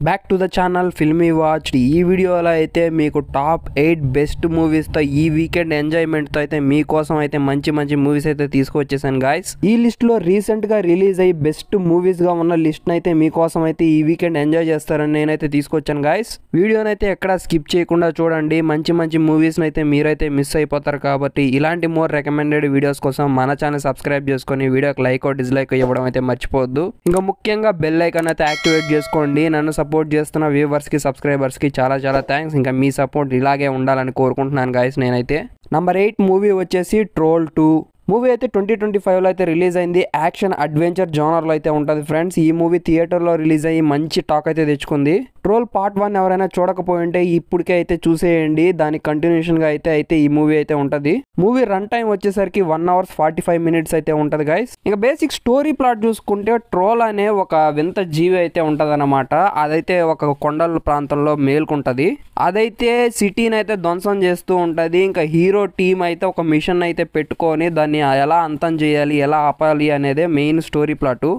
Back to the channel filmy watch. ఈ వీడియోలో అయితే మీకు టాప్ 8 బెస్ట్ మూవీస్తో ఈ వీకెండ్ ఎంజాయ్మెంట్తో అయితే మీకోసం అయితే మంచి మంచి మూవీస్ అయితే తీసుకొచ్చేసాను గాయస్. ఈ లిస్ట్లో రీసెంట్గా రిలీజ్ అయ్యి బెస్ట్ మూవీస్గా ఉన్న లిస్ట్ని అయితే మీకోసం అయితే ఈ వీకెండ్ ఎంజాయ్ చేస్తారని నేనైతే తీసుకొచ్చాను గాయస్. వీడియోని అయితే ఎక్కడా స్కిప్ చేయకుండా చూడండి. మంచి మంచి మూవీస్ని అయితే మీరైతే మిస్ అయిపోతారు కాబట్టి ఇలాంటి మోర్ రికమెండెడ్ వీడియోస్ కోసం మన ఛానల్ సబ్స్క్రైబ్ చేసుకొని వీడియోకి లైక్ డిస్లైక్ ఇవ్వడం అయితే మర్చిపోవద్దు. ఇంకా ముఖ్యంగా బెల్ ఐకాన్ అయితే యాక్టివేట్ చేసుకోండి. నన్ను సపోర్ట్ చేస్తున్న వ్యూవర్స్కి సబ్స్క్రైబర్స్కి చాలా చాలా థ్యాంక్స్. ఇంకా మీ సపోర్ట్ ఇలాగే ఉండాలని కోరుకుంటున్నాను గాయస్. నేనైతే నంబర్ 8 మూవీ వచ్చేసి ట్రోల్ 2 మూవీ అయితే 2025లో అయితే రిలీజ్ అయింది. యాక్షన్ అడ్వెంచర్ జోనర్లో అయితే ఉంటుంది ఫ్రెండ్స్. ఈ మూవీ థియేటర్లో రిలీజ్ అయ్యి మంచి టాక్ అయితే తెచ్చుకుంది. ట్రోల్ పార్ట్ 1 ఎవరైనా చూడకపోయి ఉంటే ఇప్పటికే అయితే చూసేయండి. దానికి కంటిన్యూషన్గా అయితే ఈ మూవీ అయితే ఉంటుంది. మూవీ రన్ టైం వచ్చేసరికి 1 hours 45 minutes అయితే ఉంటుంది గైస్. ఇంకా బేసిక్ స్టోరీ ప్లాట్ చూసుకుంటే ట్రోల్ అనే ఒక వింత జీవి అయితే ఉంటుంది అనమాట. అదైతే ఒక కొండల ప్రాంతంలో మేల్కుంటుంది. అదైతే సిటీని అయితే ధ్వంసం చేస్తూ ఉంటుంది. ఇంకా హీరో టీమ్ అయితే ఒక మిషన్ అయితే పెట్టుకొని దాన్ని ఎలా అంతం చేయాలి, ఎలా ఆపాలి అనేదే main story plot.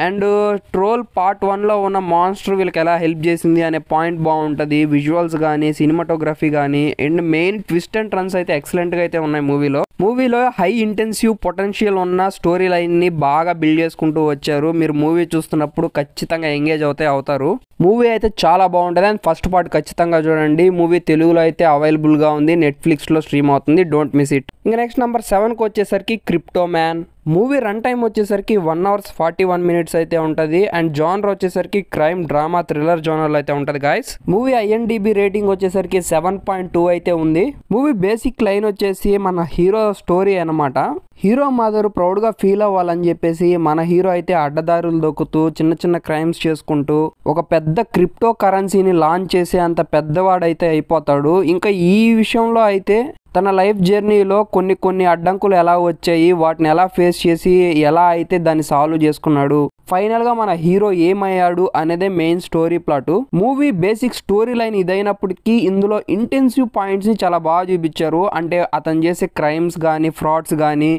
And troll part 1లో ఉన్న మాన్స్టర్ వీళ్ళకి ఎలా హెల్ప్ చేసింది అనే పాయింట్ బాగుంటుంది. విజువల్స్ కానీ సినిమాటోగ్రఫీ కానీ and main twist and turns అయితే ఎక్సలెంట్గా అయితే ఉన్నాయి మూవీలో హై ఇంటెన్సివ్ పొటెన్షియల్ ఉన్న స్టోరీ లైన్ని బాగా బిల్డ్ చేసుకుంటూ వచ్చారు. మీరు మూవీ చూస్తున్నప్పుడు ఖచ్చితంగా ఎంగేజ్ అవుతారు. మూవీ అయితే చాలా బాగుంటుంది. అండ్ ఫస్ట్ పార్ట్ ఖచ్చితంగా చూడండి. మూవీ తెలుగులో అయితే అవైలబుల్గా ఉంది, నెట్ఫ్లిక్స్లో స్ట్రీమ్ అవుతుంది. Don't miss it. ఇంకా నెక్స్ట్ నెంబర్ 7కి వచ్చేసరికి crypto man movie run time వచ్చేసరికి 1 hours 41 minutes అయితే ఉంటుంది. అండ్ జానర్ వచ్చేసరికి క్రైమ్ డ్రామా థ్రిల్లర్ జానర్లో అయితే ఉంటుంది గాయస్. మూవీ IMDb రేటింగ్ వచ్చేసరికి 7.2 అయితే ఉంది. మూవీ బేసిక్ లైన్ వచ్చేసి మన హీరో స్టోరీ అనమాట. హీరో మదర్ ప్రౌడ్గా ఫీల్ అవ్వాలని చెప్పేసి మన హీరో అయితే అడ్డదారులు దొక్కుతూ చిన్న చిన్న క్రైమ్స్ చేసుకుంటూ ఒక పెద్ద క్రిప్టో కరెన్సీని లాంచ్ చేసే అంత పెద్దవాడైతే అయిపోతాడు. ఇంకా ఈ విషయంలో అయితే తన లైఫ్ జర్నీలో కొన్ని అడ్డంకులు ఎలా వచ్చాయి, వాటిని ఎలా ఫేస్ చేసి ఎలా అయితే దాన్ని సాల్వ్ చేసుకున్నాడు, ఫైనల్గా మన హీరో ఏమయ్యాడు అనేదే main story plot. Movie basic story line ఇదైనప్పటికీ ఇందులో ఇంటెన్సివ్ పాయింట్స్ని చాలా బాగా చూపించారు. అంటే అతను చేసే క్రైమ్స్ కానీ ఫ్రాడ్స్ కానీ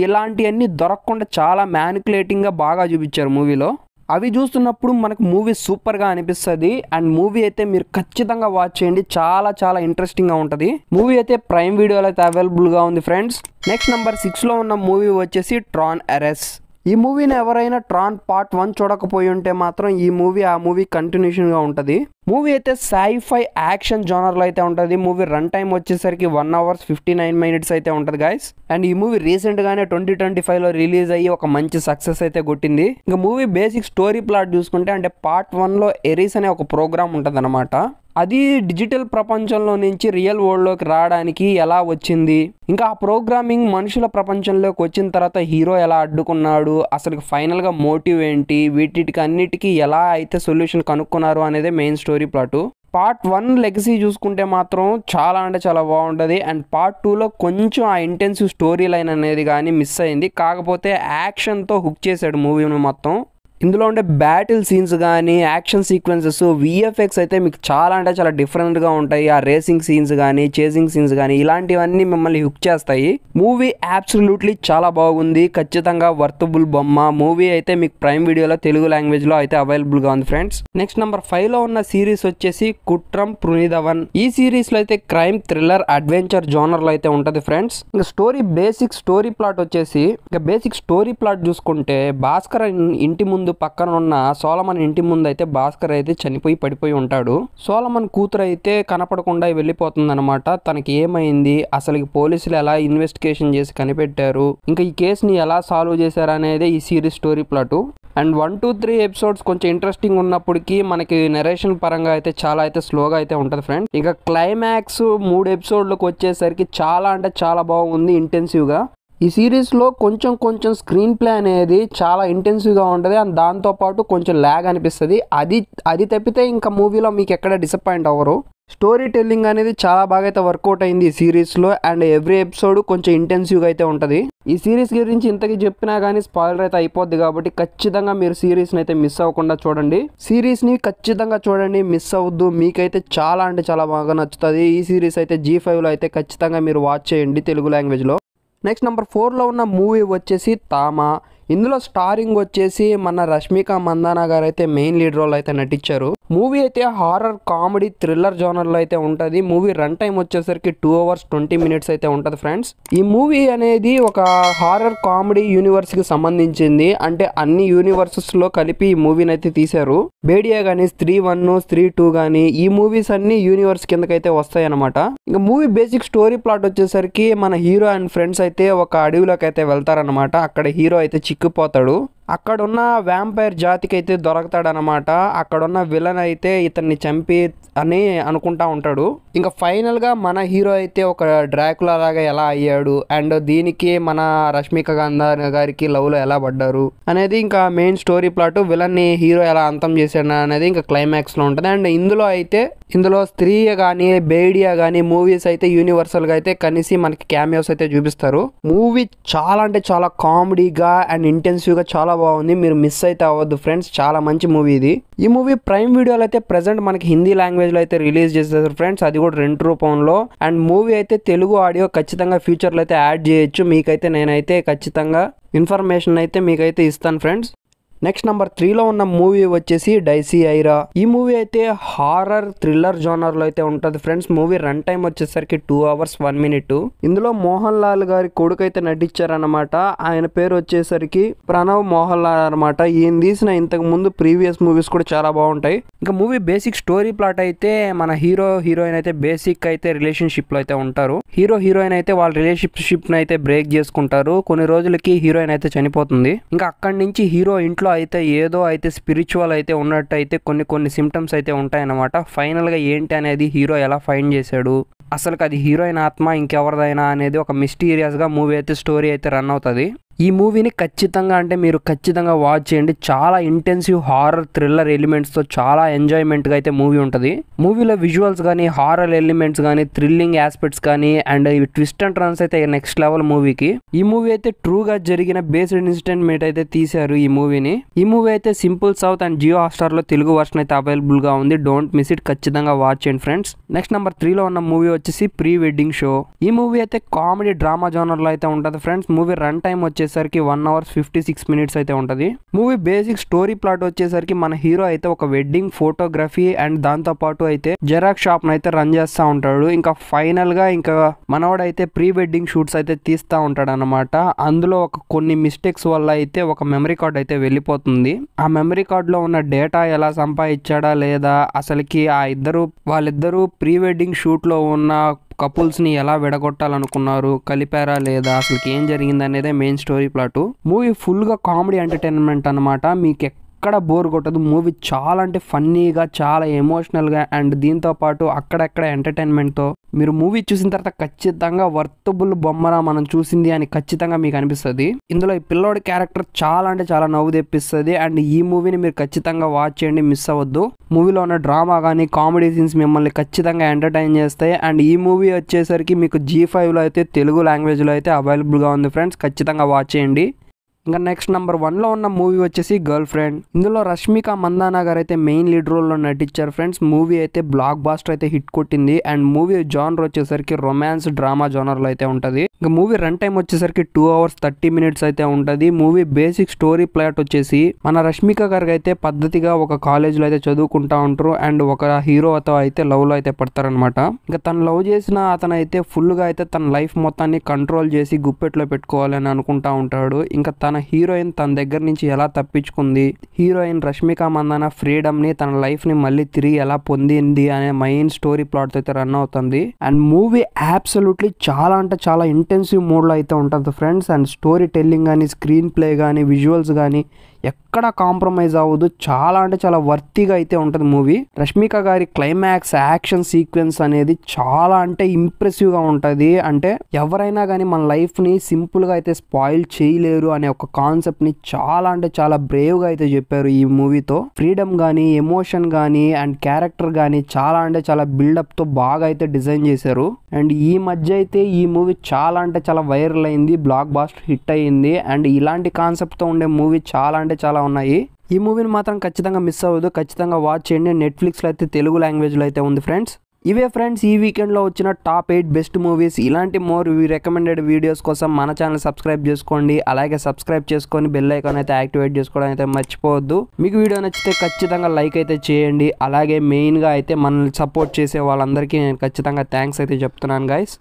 ఇలాంటివన్నీ దొరకకుండా చాలా మ్యానిపులేటింగ్గా బాగా చూపించారు మూవీలో. అవి చూస్తున్నప్పుడు మనకు మూవీ సూపర్గా అనిపిస్తుంది. అండ్ మూవీ అయితే మీరు ఖచ్చితంగా వాచ్ చేయండి. చాలా చాలా ఇంట్రెస్టింగ్గా ఉంటుంది. మూవీ అయితే ప్రైమ్ వీడియోలో అయితే అవైలబుల్గా ఉంది ఫ్రెండ్స్. నెక్స్ట్ నెంబర్ 6లో ఉన్న మూవీ వచ్చేసి ట్రాన్ ఎరెస్. ఈ మూవీని ఎవరైనా ట్రాన్ పార్ట్ 1 చూడకపోయి ఉంటే మాత్రం ఈ మూవీ ఆ మూవీ కంటిన్యూషన్గా ఉంటుంది. మూవీ అయితే సైఫై యాక్షన్ జోనర్లో అయితే ఉంటుంది. మూవీ రన్ టైం వచ్చేసరికి 1 hours 59 minutes అయితే ఉంటుంది గాయస్. అండ్ ఈ మూవీ రీసెంట్గానే 2025లో రిలీజ్ అయ్యి ఒక మంచి సక్సెస్ అయితే కొట్టింది. ఇంకా మూవీ బేసిక్ స్టోరీ ప్లాట్ చూసుకుంటే అంటే పార్ట్ 1లో ఎరీస్ అనే ఒక ప్రోగ్రామ్ ఉంటుంది అనమాట. అది డిజిటల్ ప్రపంచంలో నుంచి రియల్ వరల్డ్లోకి రావడానికి ఎలా వచ్చింది, ఇంకా ఆ ప్రోగ్రామింగ్ మనుషుల ప్రపంచంలోకి వచ్చిన తర్వాత హీరో ఎలా అడ్డుకున్నాడు, అసలు ఫైనల్గా మోటివ్ ఏంటి, వీటికి అన్నిటికీ ఎలా అయితే సొల్యూషన్ కనుక్కున్నారు అనేది main story plot. Part 1 legacy చూసుకుంటే మాత్రం చాలా అంటే చాలా బాగుంటుంది. అండ్ పార్ట్ 2లో కొంచెం ఆ ఇంటెన్సివ్ స్టోరీ లైన్ అనేది కానీ మిస్ అయింది. కాకపోతే యాక్షన్తో హుక్ చేశాడు మూవీని మొత్తం. ఇందులో ఉండే బ్యాటిల్ సీన్స్ కానీ యాక్షన్ సీక్వెన్సెస్ VFX అయితే మీకు చాలా అంటే చాలా డిఫరెంట్గా ఉంటాయి. ఆ రేసింగ్ సీన్స్ కానీ చేసింగ్ సీన్స్ కానీ ఇలాంటివన్నీ మిమ్మల్ని హుక్ చేస్తాయి. మూవీ అబ్సల్యూట్లీ చాలా బాగుంది. ఖచ్చితంగా వర్తబుల్ బొమ్మ. మూవీ అయితే మీకు ప్రైమ్ వీడియోలో తెలుగు లాంగ్వేజ్లో అయితే అవైలబుల్గా ఉంది ఫ్రెండ్స్. నెక్స్ట్ నెంబర్ 5లో ఉన్న సిరీస్ వచ్చేసి కుట్రం పునిదవన్. ఈ సిరీస్లో అయితే క్రైమ్ థ్రిల్లర్ అడ్వెంచర్ జోనర్లో అయితే ఉంటుంది ఫ్రెండ్స్. ఇంకా బేసిక్ స్టోరీ ప్లాట్ వచ్చేసి బేసిక్ స్టోరీ ప్లాట్ చూసుకుంటే భాస్కర్ ఇంటి ముందు పక్కన ఉన్న సోలమన్ ఇంటి ముందు అయితే భాస్కర్ అయితే చనిపోయి పడిపోయి ఉంటాడు. సోలమన్ కూతురు అయితే కనపడకుండా వెళ్ళిపోతుంది అనమాట. తనకి ఏమైంది, అసలు పోలీసులు ఎలా ఇన్వెస్టిగేషన్ చేసి కనిపెట్టారు, ఇంకా ఈ కేసుని ఎలా సాల్వ్ చేశారు అనేది ఈ series story plot. And 1, 2, 3 episodes కొంచెం ఇంట్రెస్టింగ్ ఉన్నప్పటికీ మనకి నెరేషన్ పరంగా అయితే చాలా అయితే స్లోగా అయితే ఉంటుంది ఫ్రెండ్స్. ఇంకా క్లైమాక్స్ 3 ఎపిసోడ్లకు వచ్చేసరికి చాలా అంటే చాలా బాగుంది ఇంటెన్సివ్గా. ఈ సిరీస్లో కొంచెం స్క్రీన్ ప్లే అనేది చాలా ఇంటెన్సివ్గా ఉంటుంది. అండ్ దాంతోపాటు కొంచెం ల్యాగ్ అనిపిస్తుంది. అది తప్పితే ఇంకా మూవీలో మీకు ఎక్కడ డిసప్పాయింట్ అవ్వరు. స్టోరీ టెల్లింగ్ అనేది చాలా బాగా అయితే వర్కౌట్ అయింది ఈ సిరీస్లో. అండ్ ఎవ్రీ ఎపిసోడ్ కొంచెం ఇంటెన్సివ్గా అయితే ఉంటుంది. ఈ సిరీస్ గురించి ఇంతకీ చెప్పినా కానీ స్పాయిలర్ అయితే అయిపోద్ది కాబట్టి ఖచ్చితంగా మీరు సిరీస్ని అయితే మిస్ అవ్వకుండా చూడండి. సిరీస్ని ఖచ్చితంగా చూడండి, మిస్ అవ్వద్దు. మీకైతే చాలా అంటే చాలా బాగా నచ్చుతుంది. ఈ సిరీస్ అయితే G5లో అయితే ఖచ్చితంగా మీరు వాచ్ చేయండి తెలుగు లాంగ్వేజ్లో. నెక్స్ట్ నెంబర్ 4లో ఉన్న మూవీ వచ్చేసి తామా. ఇందులో స్టారింగ్ వచ్చేసి మన రష్మిక మందానా గారు అయితే మెయిన్ లీడ్ రోల్ అయితే నటించారు. మూవీ అయితే హారర్ కామెడీ థ్రిల్లర్ జోనర్లో అయితే ఉంటుంది. మూవీ రన్ టైం వచ్చేసరికి 2 hours 20 minutes అయితే ఉంటుంది ఫ్రెండ్స్. ఈ మూవీ అనేది ఒక హారర్ కామెడీ యూనివర్స్ కి సంబంధించింది. అంటే అన్ని యూనివర్సెస్ లో కలిపి ఈ మూవీని అయితే తీశారు. బేడియా గానీ, స్త్రీ 1, స్త్రీ 2 గానీ ఈ మూవీస్ అన్ని యూనివర్స్ కిందకైతే వస్తాయి అనమాట. ఇంకా మూవీ బేసిక్ స్టోరీ ప్లాట్ వచ్చేసరికి మన హీరో అండ్ ఫ్రెండ్స్ అయితే ఒక అడవిలోకి అయితే వెళ్తారనమాట. అక్కడ హీరో అయితే చిక్కుపోతాడు. అక్కడున్న వ్యాంపైర్ జాతికి అయితే దొరకతాడనమాట. అక్కడున్న విలన్ అయితే ఇతన్ని చంపి అని అనుకుంటా ఉంటాడు. ఇంకా ఫైనల్గా మన హీరో అయితే ఒక డ్రాకులా లాగా ఎలా అయ్యాడు అండ్ దీనికి మన రష్మిక మందానా గారికి లవ్లో ఎలా పడ్డారు అనేది ఇంకా మెయిన్ స్టోరీ ప్లాట్. విలన్ని హీరో ఎలా అంతం చేశాడు అనేది ఇంకా క్లైమాక్స్లో ఉంటుంది. అండ్ ఇందులో స్త్రీ కానీ బేడియా కానీ మూవీస్ అయితే యూనివర్సల్గా అయితే కనీసి మనకి క్యామియోస్ అయితే చూపిస్తారు. మూవీ చాలా అంటే చాలా కామెడీగా అండ్ ఇంటెన్సివ్గా చాలా బాగుంది. మీరు మిస్ అయితే అవ్వద్దు ఫ్రెండ్స్, చాలా మంచి మూవీ ఇది. ఈ మూవీ ప్రైమ్ వీడియోలో అయితే ప్రెసెంట్ మనకి హిందీ లాంగ్వేజ్ లో అయితే రిలీజ్ చేస్తారు ఫ్రెండ్స్, అది కూడా రెంట్ రూపంలో. అండ్ మూవీ అయితే తెలుగు ఆడియో ఖచ్చితంగా ఫ్యూచర్లో అయితే యాడ్ చేయొచ్చు. మీకైతే నేనైతే ఖచ్చితంగా ఇన్ఫర్మేషన్ అయితే మీకైతే ఇస్తాను ఫ్రెండ్స్. నెక్స్ట్ నెంబర్ 3లో ఉన్న మూవీ వచ్చేసి డైసీ ఐరా. ఈ మూవీ అయితే హారర్ థ్రిల్లర్ జోనర్ లో అయితే ఉంటుంది ఫ్రెండ్స్. మూవీ రన్ టైం వచ్చేసరికి 2 hours 1 minute. ఇందులో మోహన్ లాల్ గారి కొడుకు అయితే నటించారనమాట. ఆయన పేరు వచ్చేసరికి ప్రణవ్ మోహన్ లాల్ అనమాట. ఈయన తీసిన ఇంతకు ముందు ప్రీవియస్ మూవీస్ కూడా చాలా బాగుంటాయి. ఇంకా మూవీ బేసిక్ స్టోరీ ప్లాట్ అయితే మన హీరో హీరోయిన్ అయితే బేసిక్ అయితే రిలేషన్షిప్ లో అయితే ఉంటారు. హీరో హీరోయిన్ అయితే వాళ్ళ రిలేషన్షిప్ ని అయితే బ్రేక్ చేసుకుంటారు. కొన్ని రోజులకి హీరోయిన్ అయితే చనిపోతుంది. ఇంకా అక్కడి నుంచి హీరో ఇంట్లో అయితే ఏదో అయితే స్పిరిచువల్ అయితే ఉన్నట్టు అయితే కొన్ని సిమ్టమ్స్ అయితే ఉంటాయన్నమాట. ఫైనల్ గా ఏంటి అనేది హీరో ఎలా ఫైండ్ చేశాడు, అసలు అది హీరోయిన్ ఆత్మ ఇంకెవరిదైనా అనేది ఒక మిస్టీరియస్ గా మూవీ అయితే స్టోరీ అయితే రన్ అవుతుంది. ఈ మూవీని మీరు ఖచ్చితంగా వాచ్ చేయండి. చాలా ఇంటెన్సివ్ హారర్ థ్రిల్లర్ ఎలిమెంట్స్తో చాలా ఎంజాయ్మెంట్గా అయితే మూవీ ఉంటుంది. మూవీలో విజువల్స్ కానీ హారర్ ఎలిమెంట్స్ కానీ థ్రిల్లింగ్ ఆస్పెక్ట్స్ కానీ అండ్ ట్విస్ట్ అండ్ టర్న్స్ అయితే నెక్స్ట్ లెవెల్ మూవీకి. ఈ మూవీ అయితే ట్రూగా జరిగిన బేస్డ్ ఇన్సిడెంట్ మీద అయితే తీశారు ఈ మూవీని. ఈ మూవీ అయితే Simply South and Jio Hotstar లో తెలుగు వర్షన్ అయితే అవైలబుల్ గా ఉంది. డోంట్ మిస్ ఇట్, ఖచ్చితంగా వాచ్ చేయండి ఫ్రెండ్స్. నెక్స్ట్ నెంబర్ 3లో ఉన్న మూవీ వచ్చేసి ప్రీ వెడ్డింగ్ షో. ఈ మూవీ అయితే కామెడీ డ్రామా జోనర్ లో అయితే ఉంటుంది ఫ్రెండ్స్. మూవీ రన్ టైం వచ్చేసరికి 1 hour 56 minutes అయితే ఉంటది. మూవీ బేసిక్ స్టోరీ ప్లాట్ వచ్చేసరికి మన హీరో అయితే ఒక వెడ్డింగ్ ఫోటోగ్రఫీ అండ్ దాంతో పాటు అయితే జెరాక్స్ షాప్ అయితే రన్ చేస్తూ ఉంటాడు. ఇంకా ఫైనల్ గా ఇంకా మనవాడైతే ప్రీ వెడ్డింగ్ షూట్స్ అయితే తీస్తూ ఉంటాడు అనమాట. అందులో కొన్ని మిస్టేక్స్ వల్ల అయితే ఒక మెమరీ కార్డ్ అయితే వెళ్ళిపోతుంది. ఆ మెమరీ కార్డ్ లో ఉన్న డేటా ఎలా సంపాదించాడా లేదా, అసలుకి వాళ్ళిద్దరూ ప్రీ వెడ్డింగ్ షూట్ లో ఉన్న కపుల్స్ని ఎలా విడగొట్టాలనుకున్నారు, కలిపారా లేదా, అసలు ఏం జరిగింది అనేదే మెయిన్ స్టోరీ ప్లాట్. మూవీ ఫుల్గా కామెడీ ఎంటర్టైన్మెంట్ అనమాట. మీకు ఎక్కడ బోర్ కొట్టదు. మూవీ చాలా అంటే ఫన్నీగా, చాలా ఎమోషనల్గా అండ్ దీంతో పాటు అక్కడెక్కడ ఎంటర్టైన్మెంట్తో మీరు మూవీ చూసిన తర్వాత ఖచ్చితంగా వర్తబుల్ బొమ్మరా మనం చూసింది అని ఖచ్చితంగా మీకు అనిపిస్తుంది. ఇందులో ఈ పిల్లోడి క్యారెక్టర్ చాలా అంటే చాలా నవ్వు తెప్పిస్తుంది. అండ్ ఈ మూవీని మీరు ఖచ్చితంగా వాచ్ చేయండి, మిస్ అవ్వద్దు. మూవీలో ఉన్న డ్రామా కానీ కామెడీ సీన్స్ మిమ్మల్ని ఖచ్చితంగా ఎంటర్టైన్ చేస్తాయి. అండ్ ఈ మూవీ వచ్చేసరికి మీకు G5లో అయితే తెలుగు లాంగ్వేజ్లో అయితే అవైలబుల్గా ఉంది ఫ్రెండ్స్, ఖచ్చితంగా వాచ్ చేయండి. ఇంకా నెక్స్ట్ నెంబర్ 1లో ఉన్న మూవీ వచ్చేసి గర్ల్ ఫ్రెండ్. ఇందులో రష్మిక మందానా గారు అయితే మెయిన్ లీడ్ రోల్లో నటించారు ఫ్రెండ్స్. మూవీ అయితే బ్లాక్ బాస్టర్ అయితే హిట్ కొట్టింది. అండ్ మూవీ జానర్ వచ్చేసరికి రొమాన్స్ డ్రామా జానర్లో అయితే ఉంటుంది. ఇంకా మూవీ రన్ టైం వచ్చేసరికి 2 hours 30 minutes అయితే ఉంటుంది. మూవీ బేసిక్ స్టోరీ ప్లాట్ వచ్చేసి మన రష్మిక గారికి అయితే పద్ధతిగా ఒక కాలేజ్లో అయితే చదువుకుంటా ఉంటారు. అండ్ ఒక హీరోతో అయితే లవ్లో అయితే పడతారనమాట. ఇంకా తను లవ్ చేసిన అతను అయితే ఫుల్గా అయితే తన లైఫ్ మొత్తాన్ని కంట్రోల్ చేసి గుప్పెట్లో పెట్టుకోవాలని అనుకుంటా ఉంటాడు. ఇంకా తన హీరోయిన్ తన దగ్గర నుంచి ఎలా తప్పించుకుంది, హీరోయిన్ రష్మిక మందానా ఫ్రీడమ్ ని తన లైఫ్ ని మళ్ళీ తిరిగి ఎలా పొందింది అనే మెయిన్ స్టోరీ ప్లాట్ అయితే రన్ అవుతుంది. అండ్ మూవీ అబ్సల్యూట్లీ చాలా అంటే చాలా ఇంటెన్సివ్ మోడ్ లో అయితే ఉంటుంది ఫ్రెండ్స్. అండ్ స్టోరీ టెల్లింగ్ కానీ, స్క్రీన్ ప్లే కానీ, విజువల్స్ కానీ ఎక్కడ కాంప్రమైజ్ అవ్వదు. చాలా అంటే చాలా వర్తిగా అయితే ఉంటుంది మూవీ. రష్మిక గారి క్లైమాక్స్ యాక్షన్ సీక్వెన్స్ అనేది చాలా అంటే ఇంప్రెసివ్ గా ఉంటుంది. అంటే ఎవరైనా కానీ మన లైఫ్ ని సింపుల్ గా అయితే స్పాయిల్ చేయలేరు అనే ఒక కాన్సెప్ట్ ని చాలా అంటే చాలా బ్రేవ్ గా అయితే చెప్పారు ఈ మూవీతో. ఫ్రీడమ్ గానీ, ఎమోషన్ గానీ అండ్ క్యారెక్టర్ గానీ చాలా అంటే చాలా బిల్డప్ తో బాగా అయితే డిజైన్ చేశారు. అండ్ ఈ మధ్య అయితే ఈ మూవీ చాలా అంటే చాలా వైరల్ అయింది, బ్లాక్ బాస్టర్ హిట్ అయ్యింది. అండ్ ఇలాంటి కాన్సెప్ట్ తో ఉండే మూవీ చాలా అంటే చాలా ఉన్నాయి. ఈ మూవీని మాత్రం ఖచ్చితంగా మిస్ అవ్వదు, ఖచ్చితంగా వాచ్ చేయండి. నెట్ఫ్లిక్స్లో అయితే తెలుగు లాంగ్వేజ్లో అయితే ఉంది ఫ్రెండ్స్. ఇవే ఫ్రెండ్స్ ఈ వీకెండ్లో వచ్చిన టాప్ 8 బెస్ట్ మూవీస్. ఇలాంటి మోర్ రికమెండెడ్ వీడియోస్ కోసం మన ఛానల్ సబ్స్క్రైబ్ చేసుకోండి. అలాగే సబ్స్క్రైబ్ చేసుకొని బెల్ ఐకాన్ అయితే యాక్టివేట్ చేసుకోవడం అయితే మర్చిపోవద్దు. మీకు వీడియో నచ్చితే ఖచ్చితంగా లైక్ అయితే చేయండి. అలాగే మెయిన్గా అయితే మనల్ని సపోర్ట్ చేసే వాళ్ళందరికీ నేను ఖచ్చితంగా థ్యాంక్స్ అయితే చెప్తున్నాను గైస్.